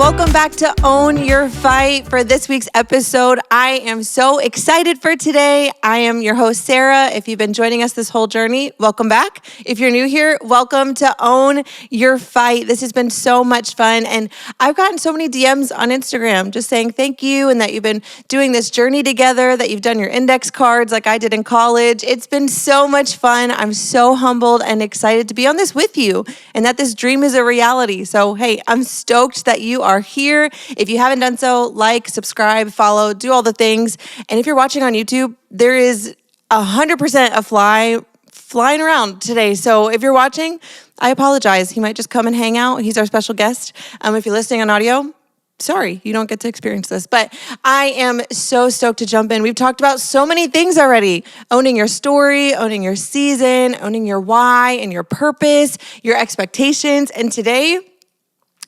welcome back to Own Your Fight for this week's episode. I am so excited for today. I am your host, Sarah. If you've been joining us this whole journey, welcome back. If you're new here, welcome to Own Your Fight. This has been so much fun, and I've gotten so many DMs on Instagram just saying thank you and that you've been doing this journey together, that you've done your index cards like I did in college. It's been so much fun. I'm so humbled and excited to be on this with you and that this dream is a reality. So, hey, I'm stoked that you are here. If you haven't done so, like, subscribe, follow, do all the things. And if you're watching on YouTube, there is 100% a fly flying around today. So if you're watching, I apologize. He might just come and hang out. He's our special guest. If you're listening on audio, sorry, you don't get to experience this, but I am so stoked to jump in. We've talked about so many things already. Owning your story, owning your season, owning your why and your purpose, your expectations. And today,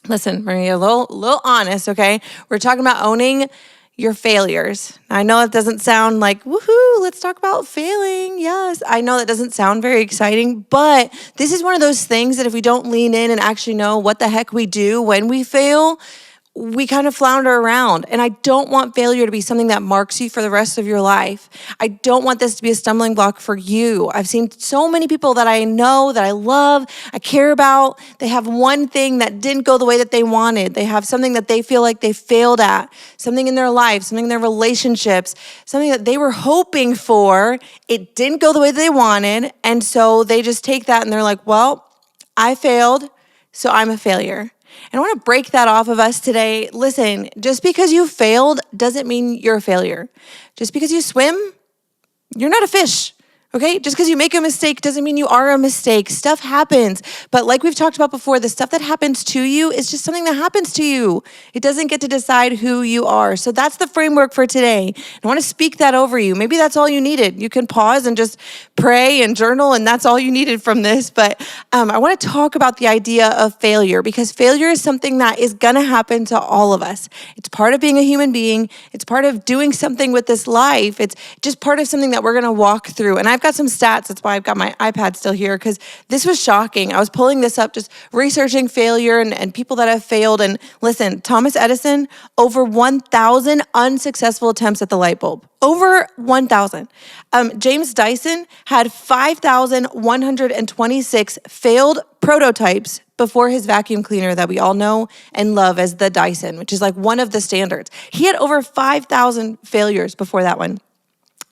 listen, we're gonna get a little honest, okay? We're talking about owning your failures. I know it doesn't sound like, woohoo, let's talk about failing. Yes, I know that doesn't sound very exciting, but this is one of those things that if we don't lean in and actually know what the heck we do when we fail, we kind of flounder around. And I don't want failure to be something that marks you for the rest of your life. I don't want this to be a stumbling block for you. I've seen so many people that I know, that I love, I care about. They have one thing that didn't go the way that they wanted. They have something that they feel like they failed at, something in their life, something in their relationships, something that they were hoping for. It didn't go the way that they wanted. And so they just take that and they're like, well, I failed, so I'm a failure. And I want to break that off of us today. Listen, just because you failed doesn't mean you're a failure. Just because you swim, you're not a fish. Okay? Just because you make a mistake doesn't mean you are a mistake. Stuff happens. But like we've talked about before, the stuff that happens to you is just something that happens to you. It doesn't get to decide who you are. So that's the framework for today. I want to speak that over you. Maybe that's all you needed. You can pause and just pray and journal, and that's all you needed from this. But I want to talk about the idea of failure, because failure is something that is going to happen to all of us. It's part of being a human being. It's part of doing something with this life. It's just part of something that we're going to walk through. And I've got some stats. That's why I've got my iPad still here, because this was shocking. I was pulling this up, just researching failure and people that have failed. And listen, Thomas Edison, over 1,000 unsuccessful attempts at the light bulb. Over 1,000. James Dyson had 5,126 failed prototypes before his vacuum cleaner that we all know and love as the Dyson, which is like one of the standards. He had over 5,000 failures before that one.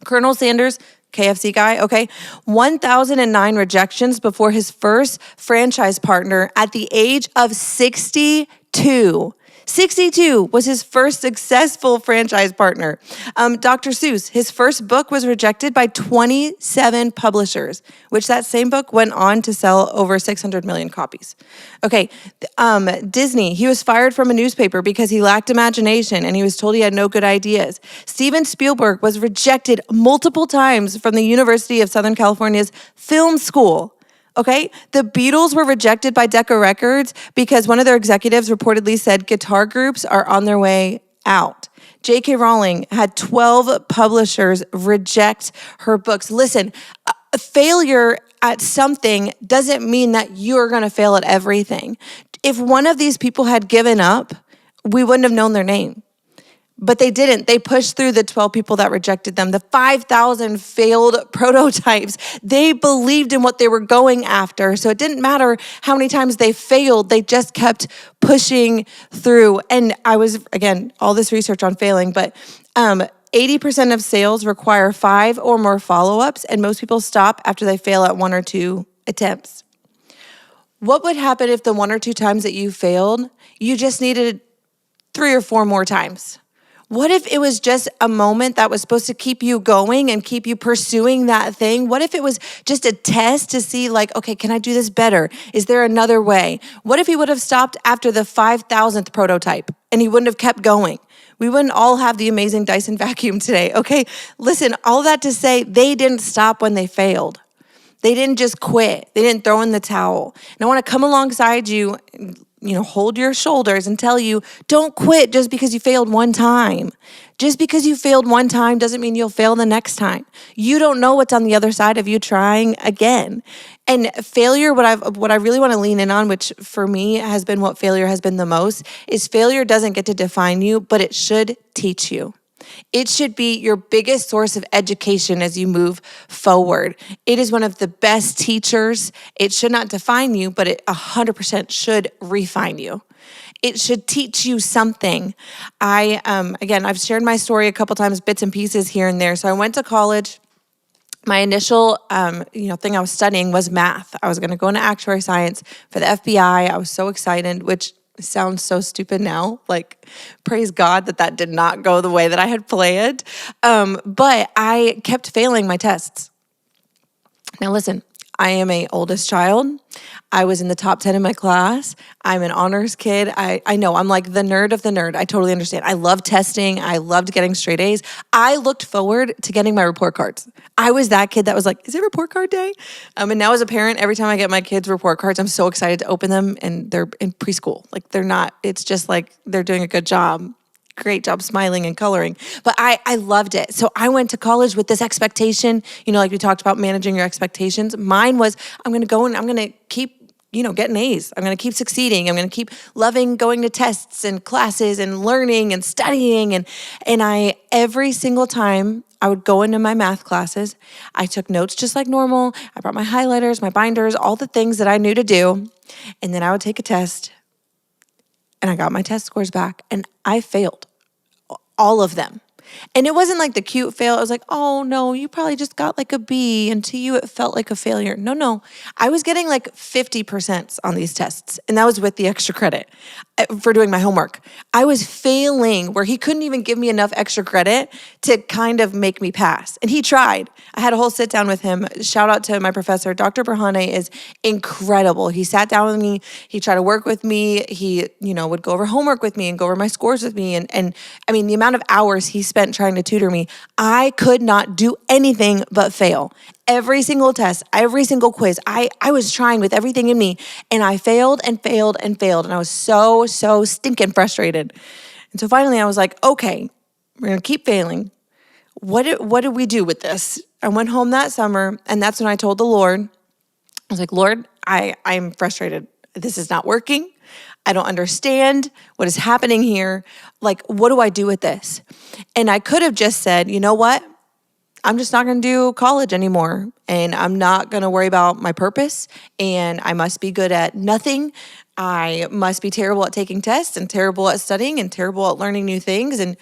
Colonel Sanders, KFC guy, okay, 1,009 rejections before his first franchise partner at the age of 62. 62 was his first successful franchise partner. Dr. Seuss, his first book was rejected by 27 publishers, which that same book went on to sell over 600 million copies. Okay, Disney, he was fired from a newspaper because he lacked imagination and he was told he had no good ideas. Steven Spielberg was rejected multiple times from the University of Southern California's film school. Okay, the Beatles were rejected by Decca Records because one of their executives reportedly said guitar groups are on their way out. J.K. Rowling had 12 publishers reject her books. Listen, a failure at something doesn't mean that you're going to fail at everything. If one of these people had given up, we wouldn't have known their name. But they didn't. They pushed through the 12 people that rejected them, the 5,000 failed prototypes. They believed in what they were going after. So it didn't matter how many times they failed. They just kept pushing through. And I was, again, all this research on failing, but 80% of sales require 5 or more follow-ups, and most people stop after they fail at 1 or 2 attempts. What would happen if the 1 or 2 times that you failed, you just needed 3 or 4 more times? What if it was just a moment that was supposed to keep you going and keep you pursuing that thing? What if it was just a test to see like, okay, can I do this better? Is there another way? What if he would have stopped after the 5,000th prototype and he wouldn't have kept going? We wouldn't all have the amazing Dyson vacuum today, okay? Listen, all that to say, they didn't stop when they failed. They didn't just quit. They didn't throw in the towel. And I want to come alongside you, hold your shoulders and tell you, don't quit just because you failed one time. Just because you failed one time doesn't mean you'll fail the next time. You don't know what's on the other side of you trying again. And failure, what I really want to lean in on, which for me has been what failure has been the most, is failure doesn't get to define you, but it should teach you. It should be your biggest source of education as you move forward. It is one of the best teachers. It should not define you, but it 100% should refine you. It should teach you something. Again, I've shared my story a couple times, bits and pieces here and there. So I went to college. My initial, thing I was studying was math. I was going to go into actuary science for the FBI. I was so excited, which sounds so stupid now. Like, praise God that did not go the way that I had planned. But I kept failing my tests. Now listen, I am a oldest child. I was in the top 10 in my class. I'm an honors kid. I know I'm like the nerd of the nerd. I totally understand. I love testing. I loved getting straight A's. I looked forward to getting my report cards. I was that kid that was like, is it report card day? And now as a parent, every time I get my kids' report cards, I'm so excited to open them, and they're in preschool. Like, they're not, it's just like they're doing a good job. Great job smiling and coloring. But I loved it. So I went to college with this expectation, like we talked about managing your expectations. Mine was, I'm going to go and I'm going to keep, getting A's. I'm going to keep succeeding. I'm going to keep loving going to tests and classes and learning and studying. And I, every single time I would go into my math classes, I took notes just like normal. I brought my highlighters, my binders, all the things that I knew to do. And then I would take a test. And I got my test scores back, and I failed all of them. And it wasn't like the cute fail. It was like, oh no, you probably just got like a B, and to you it felt like a failure. No. I was getting like 50% on these tests, and that was with the extra credit for doing my homework. I was failing where he couldn't even give me enough extra credit to kind of make me pass. And he tried. I had a whole sit down with him. Shout out to my professor. Dr. Bothe is incredible. He sat down with me. He tried to work with me. He, would go over homework with me and go over my scores with me. And I mean, the amount of hours he spent trying to tutor me, I could not do anything but fail. Every single test, every single quiz, I was trying with everything in me, and I failed and failed and failed. And I was so stinking frustrated. And so finally I was like, okay, we're going to keep failing. What do we do with this? I went home that summer, and that's when I told the Lord, I was like, Lord, I'm frustrated. This is not working. I don't understand what is happening here. Like, what do I do with this? And I could have just said, you know what? I'm just not going to do college anymore, and I'm not going to worry about my purpose, and I must be good at nothing. I must be terrible at taking tests and terrible at studying and terrible at learning new things. And,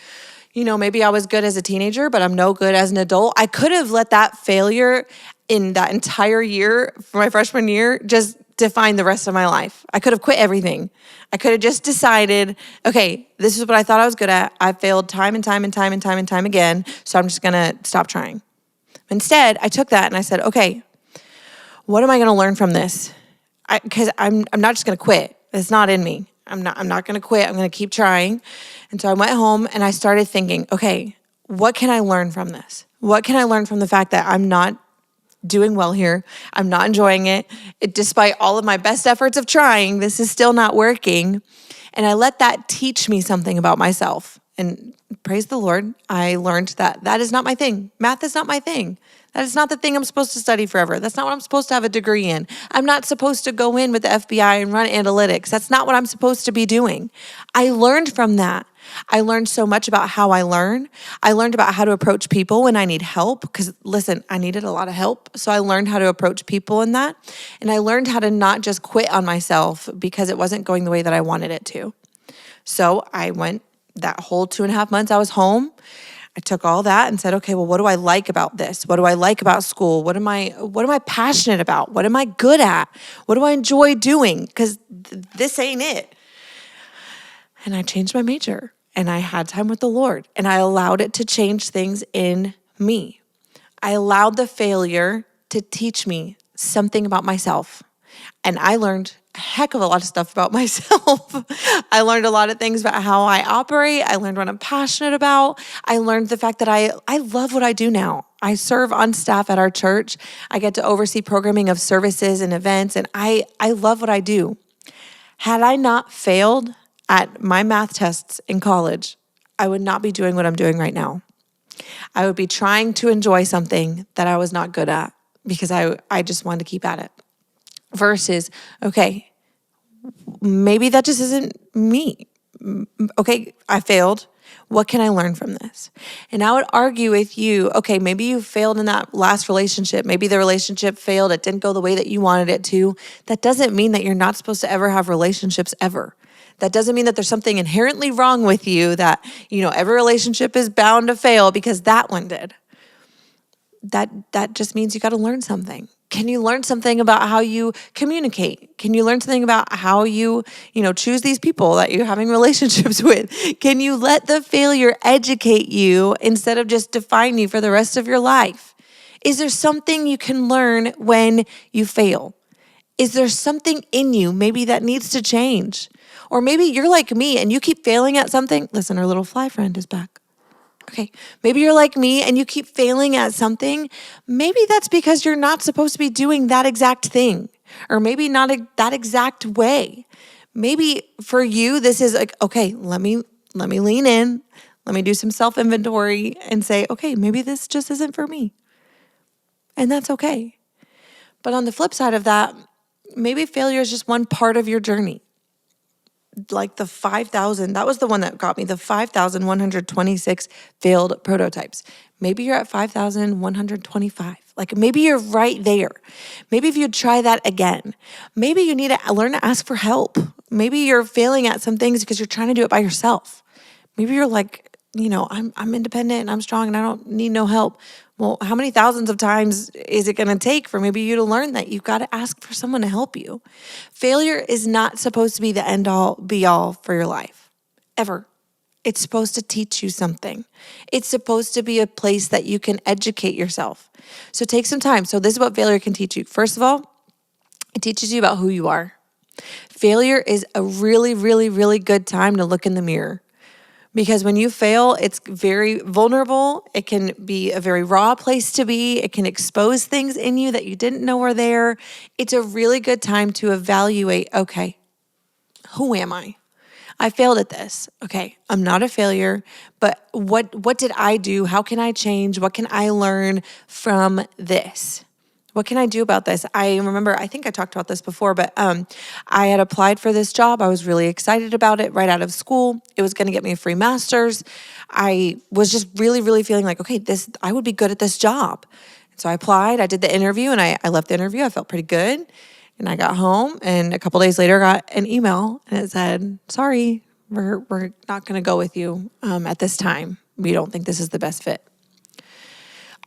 maybe I was good as a teenager, but I'm no good as an adult. I could have let that failure in that entire year for my freshman year just define the rest of my life. I could have quit everything. I could have just decided, okay, this is what I thought I was good at. I failed time and time again, so I'm just going to stop trying. Instead, I took that and I said, okay, what am I going to learn from this? Because I'm not just going to quit. It's not in me. I'm not going to quit. I'm going to keep trying. And so I went home and I started thinking, okay, what can I learn from this? What can I learn from the fact that I'm not doing well here? I'm not enjoying it. Despite all of my best efforts of trying, this is still not working. And I let that teach me something about myself. And praise the Lord, I learned that is not my thing. Math is not my thing. That is not the thing I'm supposed to study forever. That's not what I'm supposed to have a degree in. I'm not supposed to go in with the FBI and run analytics. That's not what I'm supposed to be doing. I learned from that. I learned so much about how I learn. I learned about how to approach people when I need help, because listen, I needed a lot of help. So I learned how to approach people in that. And I learned how to not just quit on myself because it wasn't going the way that I wanted it to. So I went that whole 2.5 months I was home. I took all that and said, okay, well, what do I like about this? What do I like about school? What am I passionate about? What am I good at? What do I enjoy doing? Because this ain't it. And I changed my major, and I had time with the Lord, and I allowed it to change things in me. I allowed the failure to teach me something about myself. And I learned a heck of a lot of stuff about myself. I learned a lot of things about how I operate. I learned what I'm passionate about. I learned the fact that I love what I do now. I serve on staff at our church. I get to oversee programming of services and events, and I love what I do. Had I not failed at my math tests in college, I would not be doing what I'm doing right now. I would be trying to enjoy something that I was not good at because I just wanted to keep at it. versus, okay, maybe that just isn't me. Okay, I failed. What can I learn from this? And I would argue with you, okay, maybe you failed in that last relationship. Maybe the relationship failed. It didn't go the way that you wanted it to. That doesn't mean that you're not supposed to ever have relationships ever. That doesn't mean that there's something inherently wrong with you that, every relationship is bound to fail because that one did. That just means you got to learn something. Can you learn something about how you communicate? Can you learn something about how you, choose these people that you're having relationships with? Can you let the failure educate you instead of just define you for the rest of your life? Is there something you can learn when you fail? Is there something in you maybe that needs to change? Or maybe you're like me and you keep failing at something. Listen, our little fly friend is back. Okay, maybe you're like me and you keep failing at something. Maybe that's because you're not supposed to be doing that exact thing, or maybe not that exact way. Maybe for you, this is like, okay, let me lean in. Let me do some self-inventory and say, okay, maybe this just isn't for me. And that's okay. But on the flip side of that, maybe failure is just one part of your journey. Like the 5,000, that was the one that got me, the 5,126 failed prototypes. Maybe you're at 5,125. Like maybe you're right there. Maybe if you try that again, maybe you need to learn to ask for help. Maybe you're failing at some things because you're trying to do it by yourself. Maybe you're like, I'm independent and I'm strong and I don't need no help. Well, how many thousands of times is it going to take for maybe you to learn that you've got to ask for someone to help you? Failure is not supposed to be the end all be all for your life, ever. It's supposed to teach you something. It's supposed to be a place that you can educate yourself. So take some time. So this is what failure can teach you. First of all, it teaches you about who you are. Failure is a really, really, really good time to look in the mirror. Because when you fail, it's very vulnerable. It can be a very raw place to be. It can expose things in you that you didn't know were there. It's a really good time to evaluate, okay, who am I? I failed at this. Okay, I'm not a failure, but what did I do? How can I change? What can I learn from this? What can I do about this? I remember, I think I talked about this before, but I had applied for this job. I was really excited about it right out of school. It was going to get me a free master's. I was just really, really feeling like, okay, I would be good at this job. So I applied, I did the interview, and I left the interview. I felt pretty good. And I got home, and a couple days later, I got an email, and it said, sorry, we're not going to go with you at this time. We don't think this is the best fit.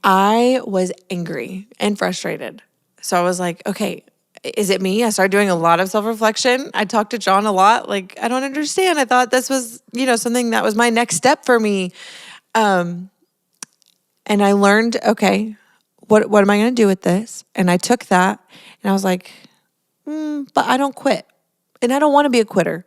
I was angry and frustrated. So I was like, okay, is it me? I started doing a lot of self-reflection. I talked to John a lot. Like, I don't understand. I thought this was, something that was my next step for me. And I learned, okay, what am I going to do with this? And I took that and I was like, but I don't quit. And I don't want to be a quitter.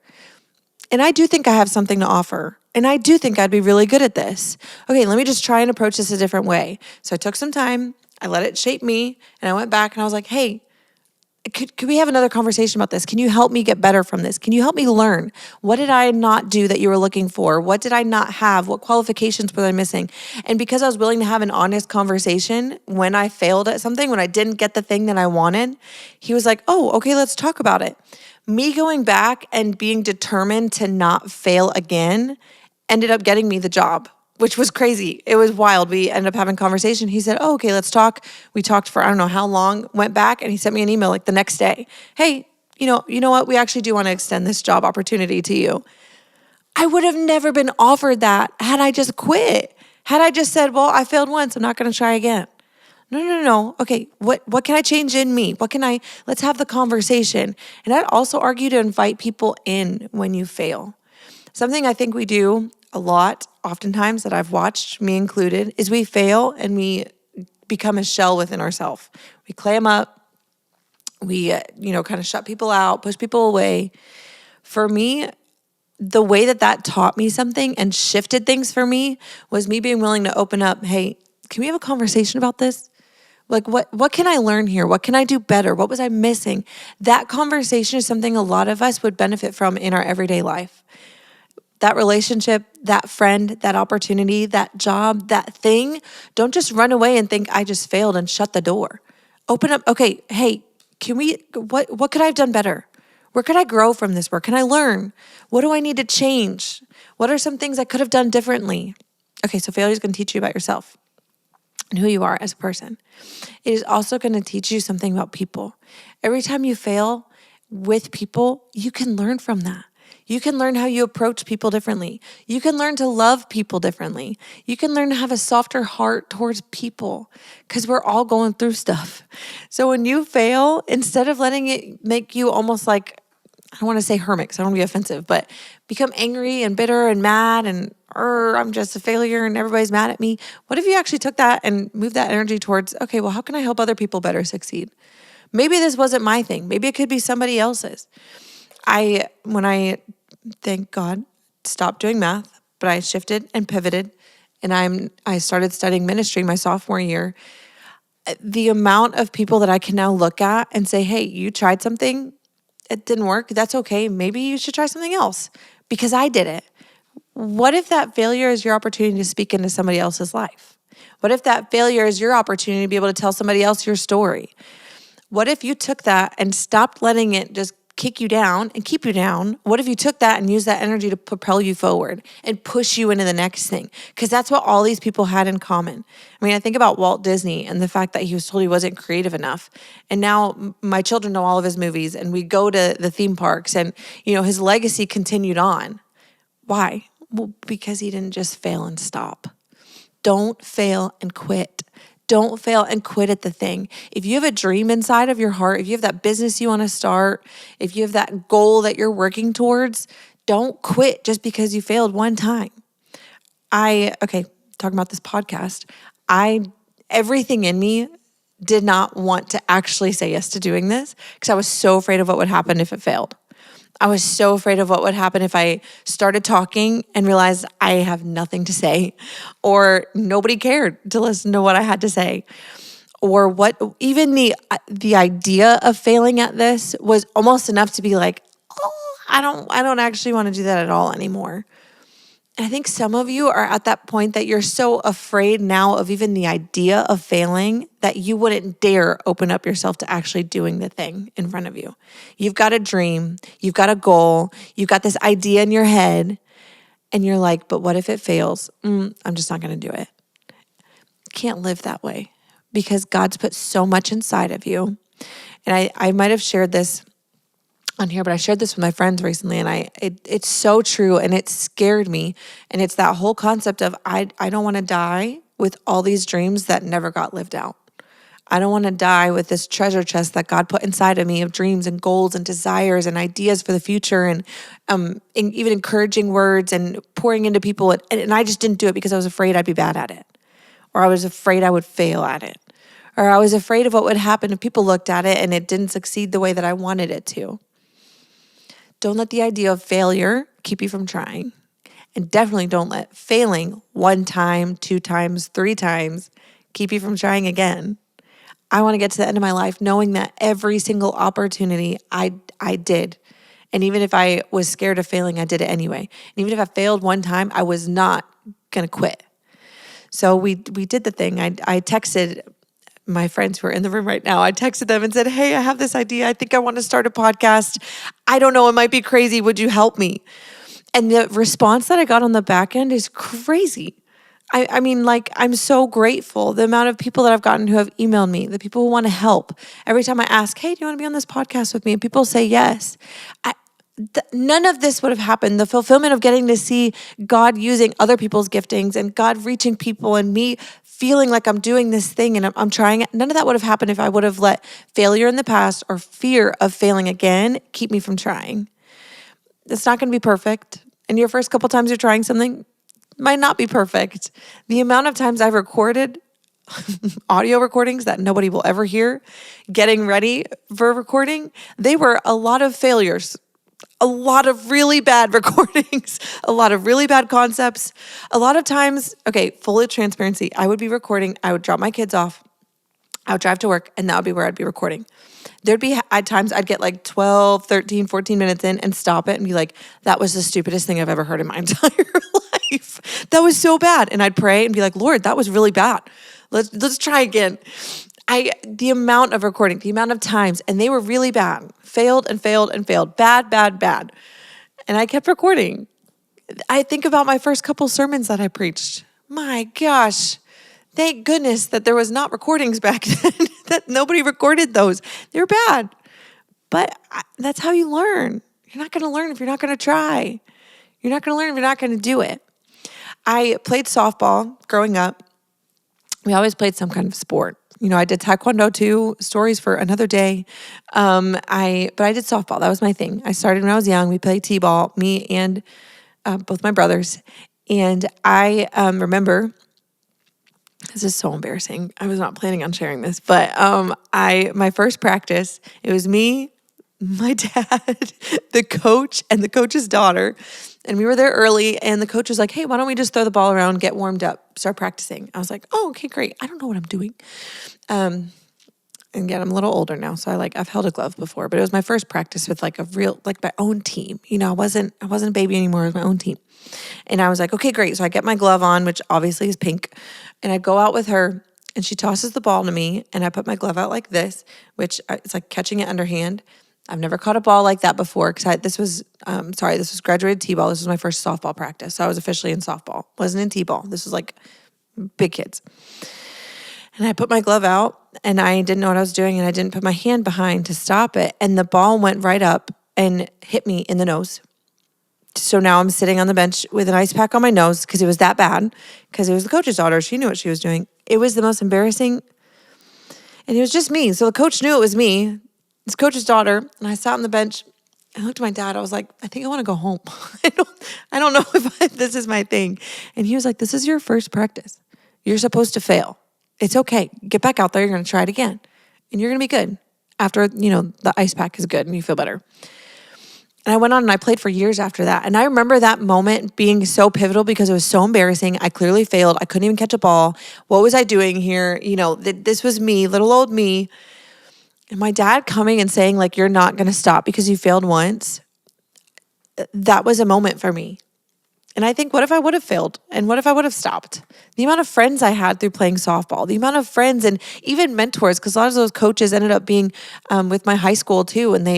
And I do think I have something to offer. And I do think I'd be really good at this. Okay, let me just try and approach this a different way. So I took some time, I let it shape me, and I went back and I was like, hey, could we have another conversation about this? Can you help me get better from this? Can you help me learn? What did I not do that you were looking for? What did I not have? What qualifications were I missing? And because I was willing to have an honest conversation when I failed at something, when I didn't get the thing that I wanted, he was like, oh, okay, let's talk about it. Me going back and being determined to not fail again ended up getting me the job, which was crazy. It was wild. We ended up having a conversation. He said, oh, okay, let's talk. We talked for I don't know how long, went back, and he sent me an email like the next day. Hey, you know what? We actually do want to extend this job opportunity to you. I would have never been offered that had I just quit. Had I just said, well, I failed once, I'm not going to try again. No. Okay, what can I change in me? Let's have the conversation. And I'd also argue to invite people in when you fail. Something I think we do a lot, oftentimes that I've watched, me included, is we fail and we become a shell within ourselves. We clam up, we, kind of shut people out, push people away. For me, the way that taught me something and shifted things for me was me being willing to open up. Hey, can we have a conversation about this? Like, what can I learn here? What can I do better? What was I missing? That conversation is something a lot of us would benefit from in our everyday life. That relationship, that friend, that opportunity, that job, that thing, don't just run away and think I just failed and shut the door. Open up. Okay, hey, what could I have done better? Where could I grow from this? Where can I learn? What do I need to change? What are some things I could have done differently? Okay, so failure is going to teach you about yourself and who you are as a person. It is also going to teach you something about people. Every time you fail with people, you can learn from that. You can learn how you approach people differently. You can learn to love people differently. You can learn to have a softer heart towards people because we're all going through stuff. So when you fail, instead of letting it make you almost like, I don't want to say hermit because I don't want to be offensive, but become angry and bitter and mad and I'm just a failure and everybody's mad at me. What if you actually took that and moved that energy towards, okay, well, how can I help other people better succeed? Maybe this wasn't my thing. Maybe it could be somebody else's. When I, thank God, stopped doing math, but I shifted and pivoted and I started studying ministry my sophomore year. The amount of people that I can now look at and say, hey, you tried something, it didn't work. That's okay. Maybe you should try something else because I did it. What if that failure is your opportunity to speak into somebody else's life? What if that failure is your opportunity to be able to tell somebody else your story? What if you took that and stopped letting it just kick you down and keep you down? What if you took that and used that energy to propel you forward and push you into the next thing? Because that's what all these people had in common. I mean, I think about Walt Disney and the fact that he was told he wasn't creative enough. And now my children know all of his movies and we go to the theme parks and, his legacy continued on. Why? Well, because he didn't just fail and stop. Don't fail and quit. Don't fail and quit at the thing. If you have a dream inside of your heart, if you have that business you want to start, if you have that goal that you're working towards, don't quit just because you failed one time. Talking about this podcast, everything in me did not want to actually say yes to doing this because I was so afraid of what would happen if it failed. I was so afraid of what would happen if I started talking and realized I have nothing to say or nobody cared to listen to what I had to say. Or what even the idea of failing at this was almost enough to be like, oh, I don't actually want to do that at all anymore. And I think some of you are at that point that you're so afraid now of even the idea of failing that you wouldn't dare open up yourself to actually doing the thing in front of you. You've got a dream, you've got a goal, you've got this idea in your head, and you're like, but what if it fails? I'm just not going to do it. Can't live that way because God's put so much inside of you. And I might have shared this on here, but I shared this with my friends recently and it's so true and it scared me. And it's that whole concept of I don't want to die with all these dreams that never got lived out. I don't want to die with this treasure chest that God put inside of me of dreams and goals and desires and ideas for the future and even encouraging words and pouring into people. And I just didn't do it because I was afraid I'd be bad at it, or I was afraid I would fail at it, or I was afraid of what would happen if people looked at it and it didn't succeed the way that I wanted it to. Don't let the idea of failure keep you from trying. And definitely don't let failing 1 time, 2 times, 3 times keep you from trying again. I want to get to the end of my life knowing that every single opportunity I did. And even if I was scared of failing, I did it anyway. And even if I failed 1 time, I was not going to quit. So we did the thing. I texted my friends who are in the room right now, I texted them and said, hey, I have this idea. I think I want to start a podcast. I don't know. It might be crazy. Would you help me? And the response that I got on the back end is crazy. I mean, I'm so grateful. The amount of people that I've gotten who have emailed me, the people who want to help. Every time I ask, hey, do you want to be on this podcast with me? And people say yes. None of this would have happened. The fulfillment of getting to see God using other people's giftings and God reaching people and me feeling like I'm doing this thing and I'm trying it. None of that would have happened if I would have let failure in the past or fear of failing again keep me from trying. It's not going to be perfect. And your first couple times you're trying something might not be perfect. The amount of times I've recorded audio recordings that nobody will ever hear, getting ready for recording, they were a lot of failures. A lot of really bad recordings, a lot of really bad concepts. A lot of times, full transparency, I would be recording, I would drop my kids off, I would drive to work, and that would be where I'd be recording. There'd be at times I'd get 12, 13, 14 minutes in and stop it and be like, that was the stupidest thing I've ever heard in my entire life. That was so bad. And I'd pray and be like, Lord, that was really bad. Let's try again. The amount of recording, the amount of times, and they were really bad. Failed and failed and failed. Bad, bad, bad. And I kept recording. I think about my first couple sermons that I preached. My gosh. Thank goodness that there was not recordings back then, that nobody recorded those. They're bad. But that's how you learn. You're not going to learn if you're not going to try. You're not going to learn if you're not going to do it. I played softball growing up. We always played some kind of sport. I did Taekwondo too, stories for another day. But I did softball. That was my thing. I started when I was young. We played t-ball, me and both my brothers. And I remember, this is so embarrassing. I was not planning on sharing this, but my first practice, it was me, my dad, the coach, and the coach's daughter. And we were there early, and the coach was like, hey, why don't we just throw the ball around, get warmed up, start practicing? I was like, oh, okay, great. I don't know what I'm doing. And again, I'm a little older now, so I've held a glove before, but it was my first practice with like a real, like my own team. I wasn't a baby anymore, it was my own team. And I was like, okay, great. So I get my glove on, which obviously is pink, and I go out with her, and she tosses the ball to me, and I put my glove out like this, which it's like catching it underhand. I've never caught a ball like that before because this was graduated T-ball. This was my first softball practice. So I was officially in softball. Wasn't in T-ball. This was like big kids. And I put my glove out, and I didn't know what I was doing, and I didn't put my hand behind to stop it. And the ball went right up and hit me in the nose. So now I'm sitting on the bench with an ice pack on my nose because it was that bad, because it was the coach's daughter. She knew what she was doing. It was the most embarrassing. And it was just me. So the coach knew it was me, this coach's daughter. And I sat on the bench. I looked at my dad. I was like, I think I want to go home. I don't know if this is my thing. And he was like, this is your first practice. You're supposed to fail. It's okay. Get back out there. You're going to try it again. And you're going to be good. After, the ice pack is good and you feel better. And I went on and I played for years after that. And I remember that moment being so pivotal because it was so embarrassing. I clearly failed. I couldn't even catch a ball. What was I doing here? This was me, little old me. And my dad coming and saying, like, you're not going to stop because you failed once. That was a moment for me. And I think, what if I would have failed? And what if I would have stopped? The amount of friends I had through playing softball, the amount of friends and even mentors, because a lot of those coaches ended up being with my high school too. And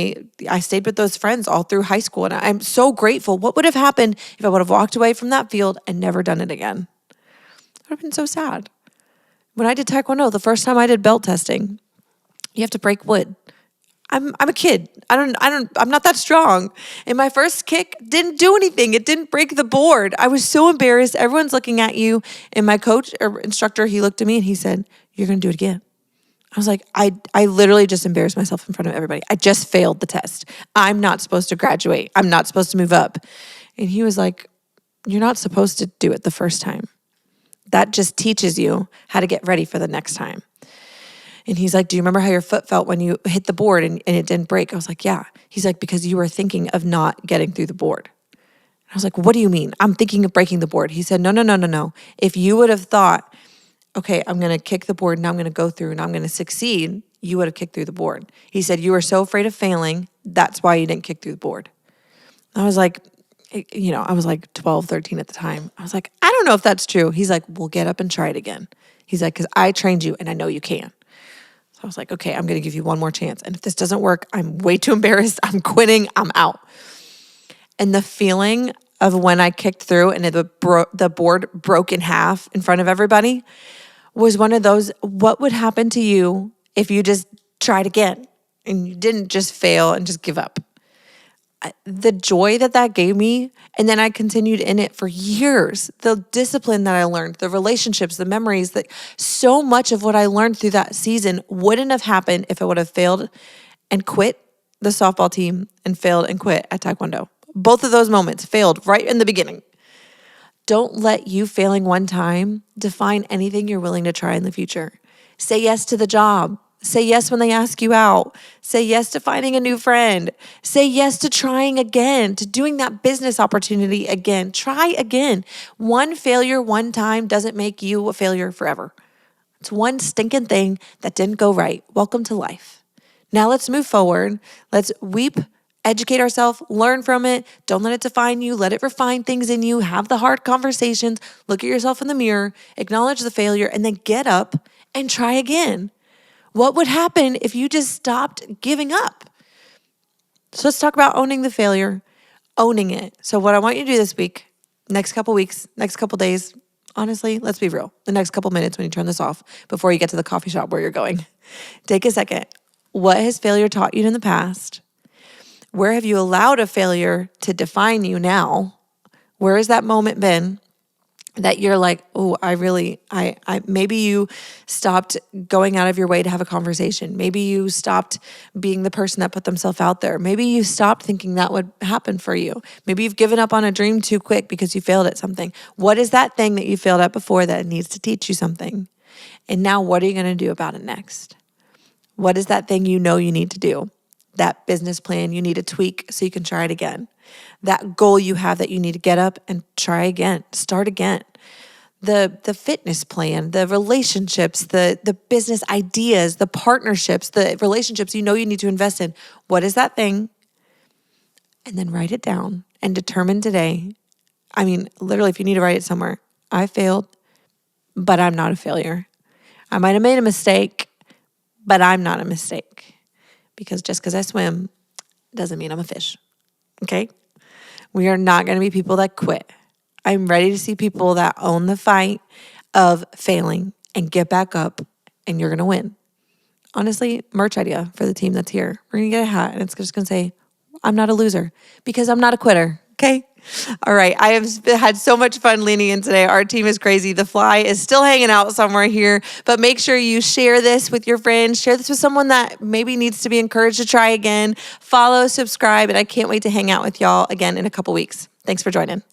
I stayed with those friends all through high school. And I'm so grateful. What would have happened if I would have walked away from that field and never done it again? It would have been so sad. When I did Taekwondo, the first time I did belt testing, you have to break wood. I'm a kid. I'm not that strong. And my first kick didn't do anything. It didn't break the board. I was so embarrassed. Everyone's looking at you. And my coach or instructor, he looked at me and he said, you're going to do it again. I was like, I literally just embarrassed myself in front of everybody. I just failed the test. I'm not supposed to graduate. I'm not supposed to move up. And he was like, you're not supposed to do it the first time. That just teaches you how to get ready for the next time. And he's like, do you remember how your foot felt when you hit the board and it didn't break? I was like, yeah. He's like, because you were thinking of not getting through the board. I was like, what do you mean? I'm thinking of breaking the board. He said, no. If you would have thought, okay, I'm going to kick the board and I'm going to go through and I'm going to succeed, you would have kicked through the board. He said, you were so afraid of failing. That's why you didn't kick through the board. I was like, I was like 12, 13 at the time. I was like, I don't know if that's true. He's like, well, get up and try it again. He's like, because I trained you and I know you can. So I was like, okay, I'm going to give you one more chance. And if this doesn't work, I'm way too embarrassed. I'm quitting. I'm out. And the feeling of when I kicked through and the board broke in half in front of everybody was one of those, what would happen to you if you just tried again and you didn't just fail and just give up? The joy that gave me, and then I continued in it for years. The discipline that I learned, the relationships, the memories, that so much of what I learned through that season wouldn't have happened if I would have failed and quit the softball team and failed and quit at Taekwondo. Both of those moments failed right in the beginning. Don't let you failing one time define anything you're willing to try in the future. Say yes to the job. Say yes when they ask you out. Say yes to finding a new friend. Say yes to trying again, to doing that business opportunity again. Try again. One failure one time doesn't make you a failure forever. It's one stinking thing that didn't go right. Welcome to life. Now let's move forward. Let's weep, educate ourselves, learn from it. Don't let it define you. Let it refine things in you. Have the hard conversations. Look at yourself in the mirror. Acknowledge the failure and then get up and try again. What would happen if you just stopped giving up? So let's talk about owning the failure, owning it. So what I want you to do this week, next couple weeks, next couple days, honestly, let's be real, the next couple minutes when you turn this off before you get to the coffee shop where you're going, take a second. What has failure taught you in the past? Where have you allowed a failure to define you now? Where has that moment been that you're like, oh, I maybe you stopped going out of your way to have a conversation. Maybe you stopped being the person that put themselves out there. Maybe you stopped thinking that would happen for you. Maybe you've given up on a dream too quick because you failed at something. What is that thing that you failed at before that needs to teach you something? And now what are you going to do about it next? What is that thing you know you need to do? That business plan you need to tweak so you can try it again. That goal you have that you need to get up and try again, start again. The fitness plan, the relationships, the business ideas, the partnerships, the relationships you know you need to invest in. What is that thing? And then write it down and determine today. I mean, literally, if you need to write it somewhere, I failed, but I'm not a failure. I might have made a mistake, but I'm not a mistake. Because just because I swim doesn't mean I'm a fish. Okay? We are not going to be people that quit. I'm ready to see people that own the fight of failing and get back up, and you're going to win. Honestly, merch idea for the team that's here. We're going to get a hat, and it's just going to say, I'm not a loser because I'm not a quitter. Okay? All right. I have had so much fun leaning in today. Our team is crazy. The fly is still hanging out somewhere here, but make sure you share this with your friends. Share this with someone that maybe needs to be encouraged to try again. Follow, subscribe, and I can't wait to hang out with y'all again in a couple weeks. Thanks for joining.